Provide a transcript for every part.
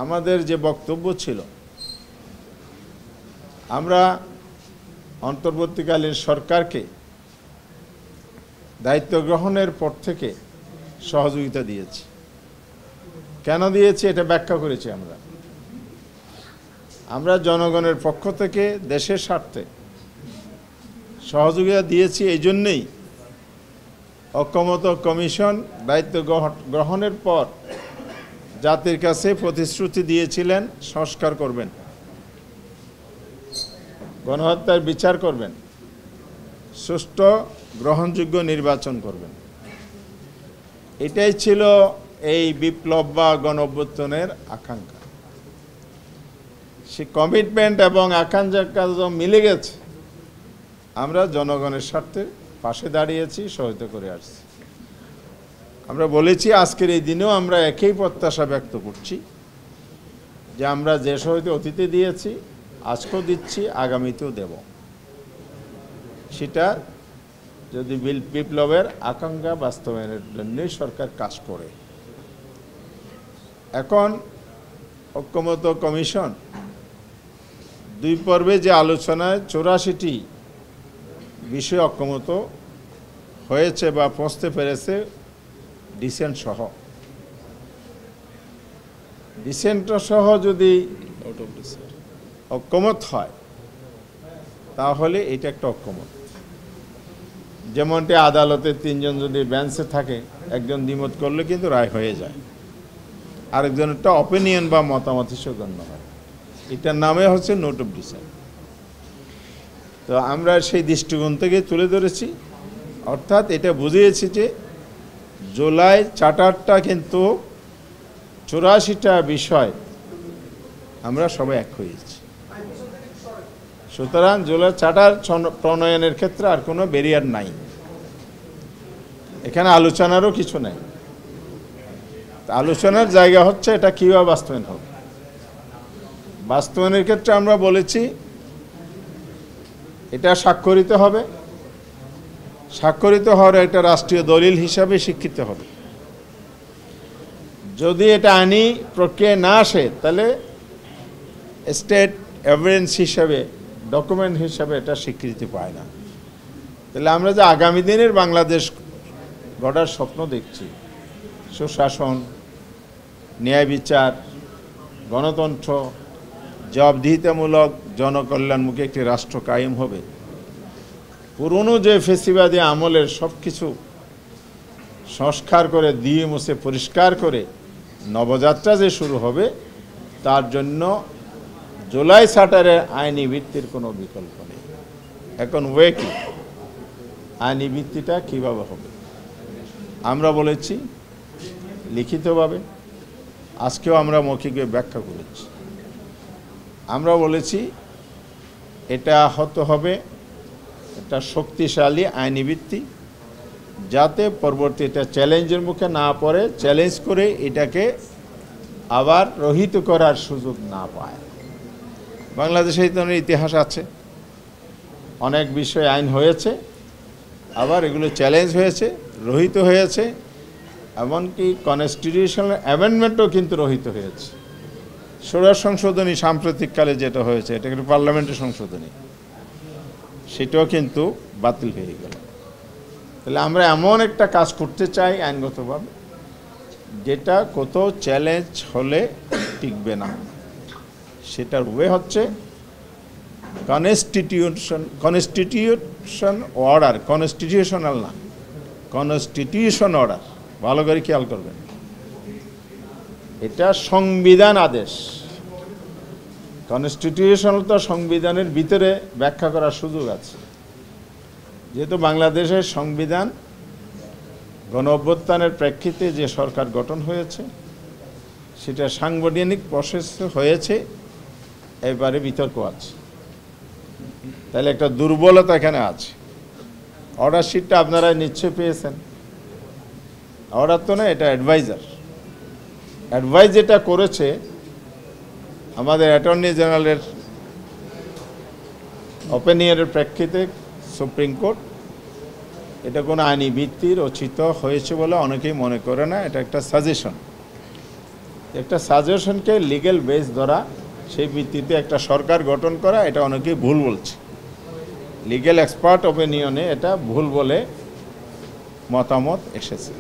আমাদের যে বক্তব্য ছিল, আমরা অন্তর্বর্তীকালীন সরকারকে দায়িত্ব গ্রহণের পর থেকে সহযোগিতা দিয়েছি। কেন দিয়েছি এটা ব্যাখ্যা করেছি। আমরা জনগণের পক্ষ থেকে দেশের স্বার্থে সহযোগিতা দিয়েছি। এই জন্যেই ঐকমত্য কমিশন দায়িত্ব গ্রহণের পর জাতির কাছে প্রতিশ্রুতি দিয়েছিলেন সংস্কার করবেন, গণহত্যার বিচার করবেন, সুষ্ঠু গ্রহণযোগ্য নির্বাচন করবেন। এটাই ছিল এই বিপ্লব বা গণঅভ্যুত্থানের আকাঙ্ক্ষা। সেই কমিটমেন্ট এবং আকাঙ্ক্ষা মিলে গেছে। আমরা জনগণের স্বার্থে পাশে দাঁড়িয়েছি, সহায়তা করে আসছি। আমরা বলেছি আজকের এই দিনেও আমরা একই প্রত্যাশা ব্যক্ত করছি যে আমরা যে সহায়তা অতীতে দিয়েছি, আজকেও দিচ্ছি, আগামীতেও দেব। সেটা যদি বিপ্লবের আকাঙ্ক্ষা বাস্তবায়নের জন্যই সরকার কাজ করে। এখন ঐকমত্য কমিশন 2 পর্বে যে আলোচনায় 84টি বিষয়ে ঐকমত্য হয়েছে বা পৌঁছতে পেরেছে, ডিসেন্ট সহ যদি ঐকমত হয় তাহলে এটা একটা ঐকমত। যেমনটি আদালতে 3 জন যদি বেঞ্চে থাকে, একজন দ্বিমত করলে কিন্তু রায় হয়ে যায়, আরেকজনেরটা অপিনিয়ন বা মতামত হিসেবে গণ্য হয়। এটার নামে হচ্ছে নোট অফ ডিসেন্ট। তো আমরা সেই দৃষ্টিকোণ থেকে তুলে ধরেছি, অর্থাৎ এটা বুঝিয়েছি যে জুলাই চার্টারটা কিন্তু 84টা বিষয় আমরা সবাই এক হয়েছি। সুতরাং জুলাই চার্টার প্রণয়নের ক্ষেত্রে আর কোনো ব্যারিয়ার নাই, এখানে আলোচনারও কিছু নাই। আলোচনার জায়গা হচ্ছে এটা কীভাবে বাস্তবায়ন হবে। বাস্তবায়নের ক্ষেত্রে আমরা বলেছি এটা স্বাক্ষরিত হবে, স্বাক্ষরিত হওয়ার একটা রাষ্ট্রীয় দলিল হিসাবে স্বীকৃত হবে। যদি এটা আইনি প্রক্রিয়া না আসে তাহলে স্টেট এভিডেন্স হিসাবে, ডকুমেন্ট হিসাবে এটা স্বীকৃতি পায় না। তাহলে আমরা যে আগামী দিনের বাংলাদেশ গড়ার স্বপ্ন দেখছি, সুশাসন, ন্যায় বিচার, গণতন্ত্র, জবাবদিহিতামূলক জনকল্যাণমুখী একটি রাষ্ট্র কায়েম হবে, পুরনো যে ফেসিবাদী আমলের সব কিছু সংস্কার করে দিয়ে মুছে পরিষ্কার করে নবযাত্রা যে শুরু হবে, তার জন্য জুলাই চার্টারের আইনি ভিত্তির কোনো বিকল্প নেই। এখন ওয়ে কি, আইনি ভিত্তিটা কীভাবে হবে আমরা বলেছি লিখিতভাবে, আজকেও আমরা মৌখিকভাবে ব্যাখ্যা করেছি। আমরা বলেছি এটা হতে হবে একটা শক্তিশালী আইনি ভিত্তি, যাতে পরবর্তী এটা চ্যালেঞ্জের মুখে না পড়ে, চ্যালেঞ্জ করে এটাকে আবার রহিত করার সুযোগ না পায়। বাংলাদেশে এই ধরনের ইতিহাস আছে, অনেক বিষয়ে আইন হয়েছে, আবার এগুলো চ্যালেঞ্জ হয়েছে, রহিত হয়েছে, এমনকি কনস্টিটিউশনাল অ্যামেন্ডমেন্টও কিন্তু রহিত হয়েছে। ষোড়শ সংশোধনী সাম্প্রতিককালে যেটা হয়েছে, এটা কিন্তু পার্লামেন্টের সংশোধনী, সেটাও কিন্তু বাতিল হয়ে গেল। তাহলে আমরা এমন একটা কাজ করতে চাই আইনগতভাবে, যেটা কোথাও চ্যালেঞ্জ হলে টিকবে না। সেটার ওয়ে হচ্ছে কনস্টিটিউশন অর্ডার, কনস্টিটিউশনাল না, কনস্টিটিউশন অর্ডার। ভালো করে খেয়াল করবেন, এটা সংবিধান আদেশ। কনস্টিটিউশনাল তো সংবিধানের ভিতরে ব্যাখ্যা করার সুযোগ আছে। যেহেতু বাংলাদেশের সংবিধান গণঅভ্যুত্থানের প্রেক্ষিতে যে সরকার গঠন হয়েছে, সেটা সাংবিধানিক প্রসেস হয়েছে, এবারে বিতর্ক আছে। তাহলে একটা দুর্বলতা এখানে আছে। অর্ডার শিটটা আপনারা নিশ্চয় পেয়েছেন। অর্ডার তো না, এটা অ্যাডভাইজার। অ্যাডভাইজ যেটা করেছে আমাদের অ্যাটর্নি জেনারেলের ওপিনিয়নের প্রেক্ষিতে সুপ্রিম কোর্ট, এটা কোনো আইনি ভিত্তি রচিত হয়েছে বলে অনেকেই মনে করে না, এটা একটা সাজেশন। একটা সাজেশনকে লিগ্যাল বেস ধরা, সেই ভিত্তিতে একটা সরকার গঠন করা, এটা অনেকেই ভুল বলছে। লিগ্যাল এক্সপার্ট অপিনিয়নে এটা ভুল বলে মতামত এসেছে।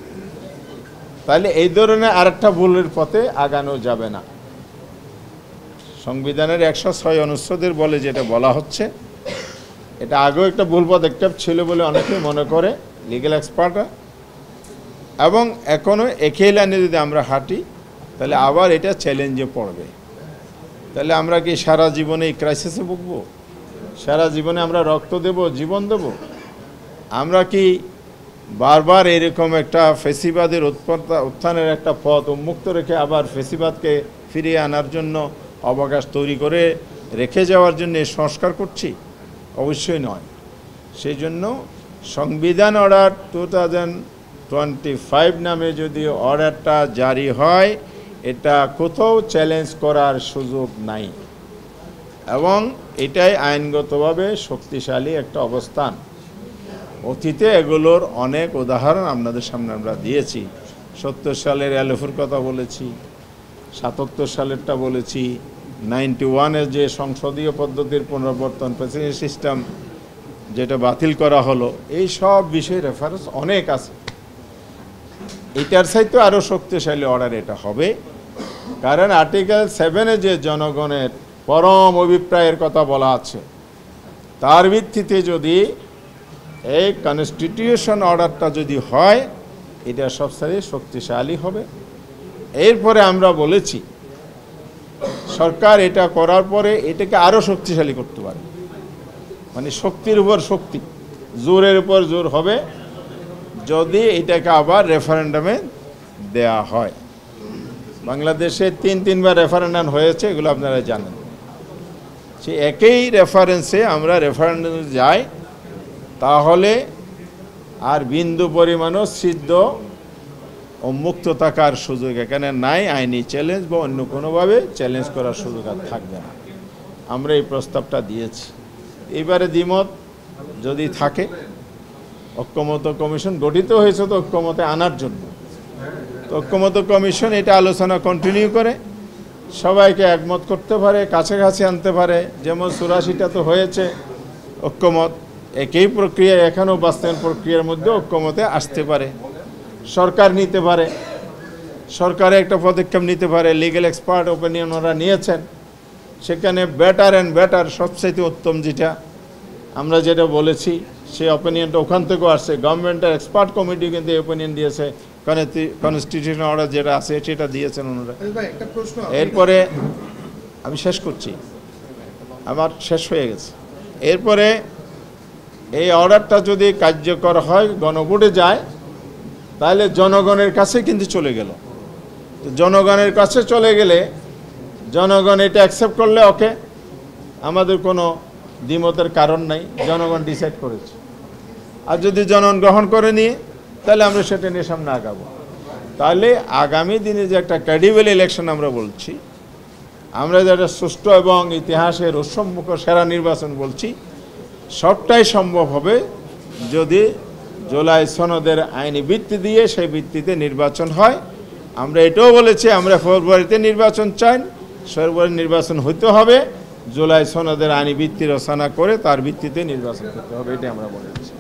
তাহলে এই ধরনের আরেকটা ভুলের পথে আগানো যাবে না। সংবিধানের 106 অনুচ্ছেদের বলে যেটা বলা হচ্ছে, এটা আগেও একটা ভুল পদক্ষেপ ছিল বলে অনেকেই মনে করে লিগ্যাল এক্সপার্টরা, এবং এখনও একই লাইনে যদি আমরা হাঁটি তাহলে আবার এটা চ্যালেঞ্জে পড়বে। তাহলে আমরা কি সারা জীবনে এই ক্রাইসিসে ভুগবো? সারা জীবনে আমরা রক্ত দেব, জীবন দেব? আমরা কি বারবার এরকম একটা ফেসিবাদের উত্থানের একটা পথ উন্মুক্ত রেখে আবার ফেসিবাদকে ফিরিয়ে আনার জন্য অবকাশ তৈরি করে রেখে যাওয়ার জন্য সংস্কার করছি? অবশ্যই নয়। সেই জন্য সংবিধান অর্ডার 2025 নামে যদি অর্ডারটা জারি হয়, এটা কোথাও চ্যালেঞ্জ করার সুযোগ নাই, এবং এটাই আইনগতভাবে শক্তিশালী একটা অবস্থান। অতীতে এগুলোর অনেক উদাহরণ আপনাদের সামনে আমরা দিয়েছি। 70 সালের এলএফের কথা বলেছি, 77 সালেরটা বলেছি, 91-এর যে সংসদীয় পদ্ধতির পুনর্বর্তন, প্রেসিডেন্ট সিস্টেম যেটা বাতিল করা হলো, এই সব বিষয়ে রেফারেন্স অনেক আছে। এটার চাইতে আরও শক্তিশালী অর্ডার এটা হবে, কারণ আর্টিকেল 7-এ যে জনগণের পরম অভিপ্রায়ের কথা বলা আছে, তার ভিত্তিতে যদি এই কনস্টিটিউশন অর্ডারটা যদি হয়, এটা সবচেয়ে শক্তিশালী হবে। এরপরে আমরা বলেছি সরকার এটা করার পরে এটাকে আরও শক্তিশালী করতে পারে, মানে শক্তির উপর শক্তি, জোরের উপর জোর হবে যদি এটাকে আবার রেফারেন্ডামে দেয়া হয়। বাংলাদেশে 3বার রেফারেন্ডাম হয়েছে, এগুলো আপনারা জানেন। সে একই রেফারেন্সে আমরা রেফারেন্ডামে যাই, তাহলে আর বিন্দু পরিমাণও সিদ্ধ ও মুক্ত থাকার সুযোগ এখানে নাই। আইনি চ্যালেঞ্জ বা অন্য কোনোভাবে চ্যালেঞ্জ করার সুযোগ আর থাকবে না। আমরা এই প্রস্তাবটা দিয়েছি। এবারে দ্বিমত যদি থাকে, ঐক্যমত্য কমিশন গঠিত হয়েছে তো ঐক্যমতে আনার জন্য, তো ঐক্যমত্য কমিশন এটা আলোচনা কন্টিনিউ করে সবাইকে একমত করতে পারে, কাছাকাছি আনতে পারে। যেমন 84টা তো হয়েছে ঐক্যমত, একই প্রক্রিয়া এখনও বাস্তবায়ন প্রক্রিয়ার মধ্যে ঐক্যমতে আসতে পারে। সরকার নিতে পারে, সরকারে একটা পদক্ষেপ নিতে পারে। লিগ্যাল এক্সপার্ট ওপিনিয়ন ওরা নিয়েছেন, সেখানে বেটার অ্যান্ড বেটার, সবচাইতে উত্তম যেটা আমরা যেটা বলেছি, সেই অপিনিয়নটা ওখান থেকেও আসছে। গভর্নমেন্টের এক্সপার্ট কমিটি কিন্তু এই ওপিনিয়ন দিয়েছে, কনস্টিটিউশন অর্ডার যেটা আছে সেটা দিয়েছেন ওনারা। এরপরে আমি শেষ করছি, আমার শেষ হয়ে গেছে। এরপরে এই অর্ডারটা যদি কার্যকর হয়, গণভোটে যায়, তাহলে জনগণের কাছে কিন্তু চলে গেল। তো জনগণের কাছে চলে গেলে জনগণ এটা অ্যাকসেপ্ট করলে ওকে, আমাদের কোনো দ্বিমতের কারণ নাই, জনগণ ডিসাইড করেছে। আর যদি জনগণ গ্রহণ করে নিয়ে, তাহলে আমরা সেটা নিয়ে সামনে আগাবো। তাহলে আগামী দিনে যে একটা ক্রেডিবল ইলেকশন আমরা বলছি, আমরা যেটা সুষ্ঠু এবং ইতিহাসের উৎসম্মুখ সেরা নির্বাচন বলছি, সবটাই সম্ভব হবে যদি জুলাই সনদের আইনি ভিত্তি দিয়ে সেই ভিত্তিতে নির্বাচন হয়। আমরা এটাও বলেছি আমরা ফেব্রুয়ারিতে নির্বাচন চাই, ফেব্রুয়ারি নির্বাচন হইতে হবে, জুলাই সনদের আইনি ভিত্তি রচনা করে তার ভিত্তিতে নির্বাচন করতে হবে, এটাই আমরা বলেছি।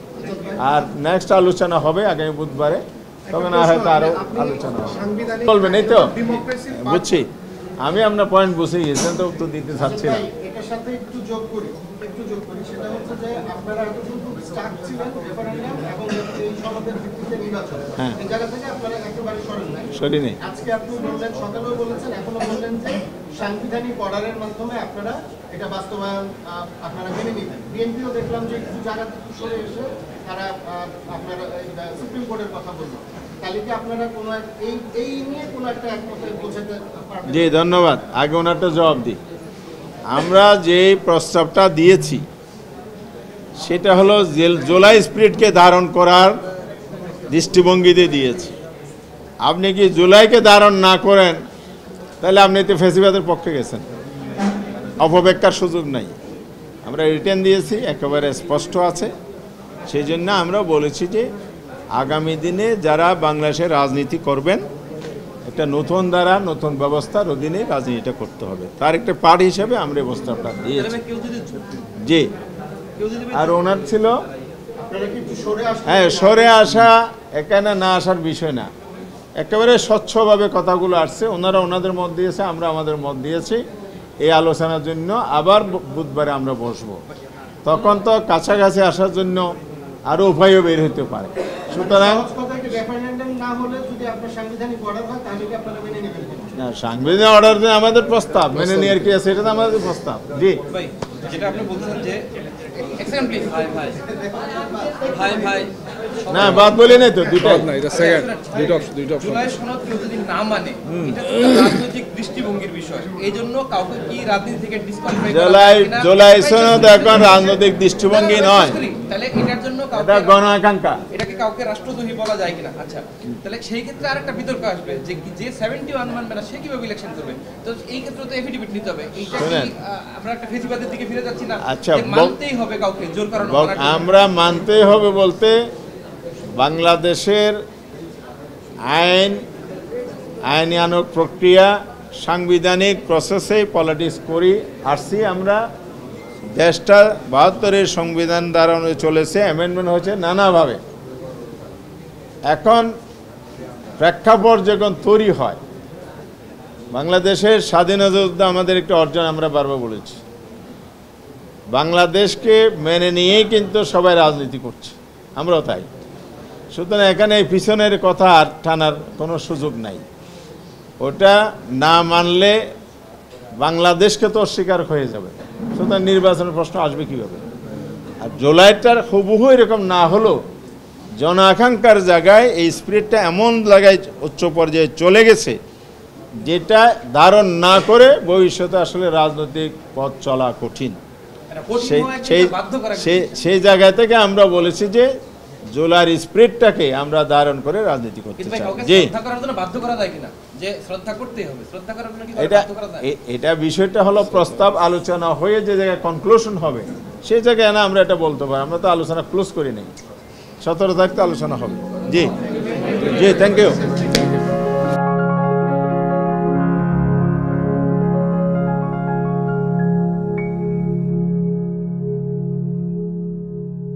আর নেক্সট আলোচনা হবে আগামী বুধবারে, তখন আর হয়তো আরও আলোচনা হবে। বলবেন এই তো বুঝছি, আমি আপনার পয়েন্ট বুঝে গেছেন, তো উত্তর দিতে চাচ্ছি না। এটার সাথে একটু যোগ করি, সেটা হচ্ছে যে আপনারা এতটুকু স্টার্ট ছিলেন রেফারেন্ডাম এবং এই সনদের ভিত্তিতে নির্বাচন, এই জায়গা থেকে আপনারা একেবারে সরেন নাই। আজকে আপনি বললেন, সকালেও বলেছেন, এখনো বললেন যে সাংবিধানিক অর্ডারের মাধ্যমে আপনারা এটা বাস্তবায়ন আপনারা মেনে নিবেন। বিএনপিও দেখলাম যে কিছু জায়গা থেকে সরে এসে তারা আপনারা সুপ্রিম কোর্টের কথা বলল। তাহলে কি আপনারা কোনো এই নিয়ে কোনো একটা একমতে পৌঁছাতে পারবেন? জি ধন্যবাদ। আগে ওনারটা জবাব দিই। আমরা যে প্রস্তাবটা দিয়েছি সেটা হলো জুলাই স্পিরিটকে ধারণ করার দৃষ্টিভঙ্গিতে দিয়েছি। আপনি কি জুলাইকে ধারণ না করেন, তাহলে আপনি তো ফেসিবাদের পক্ষে গেছেন, অপব্যাখ্যার সুযোগ নাই। আমরা রিটার্ন দিয়েছি, একেবারে স্পষ্ট আছে। সেই জন্য আমরা বলেছি যে আগামী দিনে যারা বাংলাদেশে রাজনীতি করবেন একটা নতুন ধারা নতুন ব্যবস্থার অধীনে রাজনীতিটা করতে হবে, তার একটা পার্ট হিসেবে আমরা এই প্রস্তাবটা দিয়েছি। জি, আর ওনার ছিল হ্যাঁ সরে আসা, এখানে না আসার বিষয় না, একেবারে স্বচ্ছভাবে কথাগুলো আসছে, ওনারা ওনাদের মত দিয়েছে, আমরা আমাদের মত দিয়েছি। এই আলোচনার জন্য আবার বুধবারে আমরা বসবো, তখন তো কাছাকাছি আসার জন্য আরও উপায়ও বের হতে পারে। সুতরাং না, সাংবিধানিক অর্ডার আমাদের প্রস্তাব মেনে নেওয়ার কি আছে, এটা তো আমাদের প্রস্তাব। জি যেটা আপনি বলছেন যে না বাদ বলি নাই তো, দুটো জুলাই সনদ কেউ যদি না মানে এটা তো রাজনৈতিক দৃষ্টিভঙ্গির বিষয়, এই জন্য কাউকে কি রাজনীতি থেকে ডিসকোয়ালিফাই জুলাই সনদ এখন রাজনৈতিক দৃষ্টিভঙ্গি নয়, তাহলে এটার জন্য এটা গণ আকাঙ্ক্ষা, এটাকে কাউকে রাষ্ট্রদ্রোহী বলা যায় কিনা? আচ্ছা, তাহলে সেই ক্ষেত্রে আরেকটা বিতর্ক আসবে যে যে 71 মানবে না সে কিভাবে ইলেকশন করবে? তো এই ক্ষেত্রে তো এফিডেভিট নিতে হবে। এইটা কি আমরা একটা ফেসিবাদের দিকে ফিরে যাচ্ছি না? আচ্ছা, মানতেই হবে কাউকে জোর কারণে? আমরা মানতেই হবে বলতে বাংলাদেশের আইনানুগ প্রক্রিয়া সাংবিধানিক প্রসেসে পলিটিক্স করি আসছি আমরা। দেশটা 72-এর সংবিধান দ্বারা চলেছে, অ্যামেন্ডমেন্ট হয়েছে নানাভাবে। এখন প্রেক্ষাপট যখন তৈরি হয়, বাংলাদেশের স্বাধীনতা যুদ্ধ আমাদের একটা অর্জন, আমরা বারবার বলেছি। বাংলাদেশকে মেনে নিয়েই কিন্তু সবাই রাজনীতি করছে, আমরাও তাই। সুতরাং এখানে এই পিছনের কথা আর টানার কোনো সুযোগ নাই। ওটা না মানলে বাংলাদেশকে তো অস্বীকার হয়ে যাবে, সুতরাং নির্বাচনের প্রশ্ন আসবে কীভাবে? আর জুলাইটার হুবহু এরকম না হলেও জন আকাঙ্ক্ষার জায়গায় এই স্পিরিটটা এমন জায়গায় উচ্চ পর্যায়ে চলে গেছে, যেটা ধারণ না করে ভবিষ্যতে আসলে রাজনৈতিক পথ চলা কঠিন। সেই জায়গা থেকে আমরা বলেছি যে জুলাইয়ের স্পিরিটটাকে আমরা ধারণ করে রাজনীতি করতে চাই। জি, এটা বিষয়টা হলো প্রস্তাব আলোচনা হয়ে যে জায়গায় কনক্লুশন হবে সেই জায়গায় না আমরা এটা বলতে পারি। আমরা তো আলোচনা ক্লোজ করি নাই, 17 তারিখ তো আলোচনা হবে। জি জি, থ্যাংক ইউ।